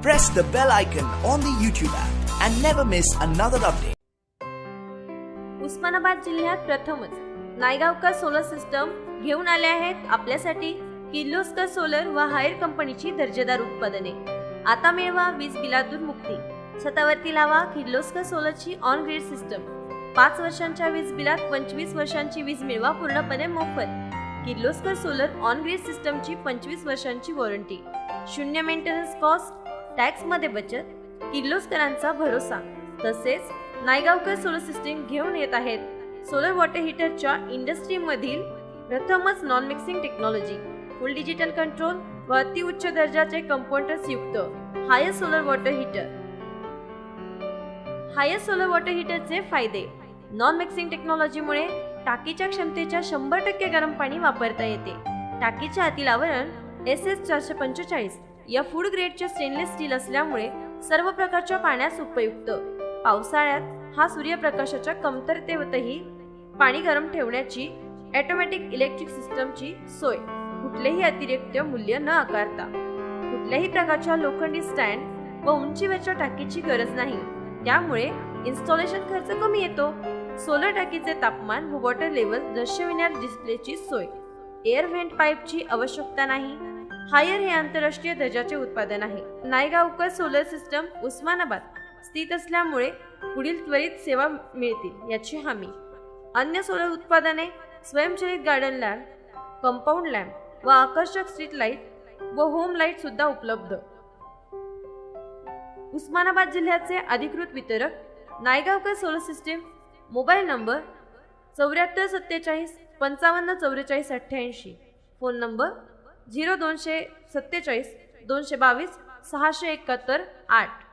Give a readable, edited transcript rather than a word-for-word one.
Press the bell icon on the YouTube app and never miss another update. Osmanabad जिल्ह्यात प्रथमच Naigaonkar solar system घेऊन आले आहेत आपल्यासाठी किर्लोस्कर सोलर व हायर कंपनीची दर्जेदार उत्पादने। आता मिळवा वीज बिलातून मुक्ती। छतावरती लावा किर्लोस्कर सोलरची ऑन ग्रिड सिस्टम। 5 वर्षांच्या वीज बिलात 25 वर्षांची वीज मिळवा पूर्णपणे मोफत। किर्लोस्कर सोलर ऑन ग्रिड सिस्टमची 25 वर्षांची वॉरंटी, शून्य मेंटेनन्स कॉस्ट, टॅक्स मध्ये बचत, किर्लोस्करांचा भरोसा। तसेच नायगावकर सोलर सिस्टम घेऊन येत आहेत सोलर वॉटर हीटरच्या इंडस्ट्रीमधील प्रथमच non mixing technology, full digital control व अति उच्च दर्जाचे कंपोनेंट्स युक्त Haier solar water heater. Haier solar water हीटरचे फायदे: नॉन मिक्सिंग टेक्नॉलॉजीमुळे टाकीच्या क्षमतेच्या 100% गरम पाणी वापरता येते। टाकीच्या आतील आवरण SS 445 या फूड ग्रेडचे स्टेनलेस स्टील असल्यामुळे सर्व प्रकारच्या पाण्यास उपयुक्त। पावसाळ्यात हा सूर्यप्रकाशाच्या कमतरतेवरही पाणी गरम ठेवण्याची ऑटोमॅटिक इलेक्ट्रिक सिस्टमची सोय, कुठलेही अतिरिक्त मूल्य न आकारता। कुठल्याही प्रकारच्या लोखंडी स्टँड व उंचीवरच्या टाकीची गरज नाही, त्यामुळे इन्स्टॉलेशन खर्च कमी येतो। सोलर टाकीचे तापमान व वॉटर लेवल दर्शविणाऱ्या डिस्प्लेची सोय, एअर व्हेंट पाईपची आवश्यकता नाही। हायर हे आंतरराष्ट्रीय दर्जाचे उत्पादन आहे। नायगावकर सोलर सिस्टम उस्मानाबाद स्थित असल्यामुळे पुढील त्वरित सेवा मिळतील याची हमी। अन्य सोलर उत्पादने स्वयंचलित गार्डन लॅम्प, कंपाऊंड लॅम्प व आकर्षक स्ट्रीट लाईट व होम लाईट सुद्धा उपलब्ध। उस्मानाबाद जिल्ह्याचे अधिकृत वितरक Naigaonkar solar system. Mobile number 7447 55 44 88, phone number 0247 222 671 8।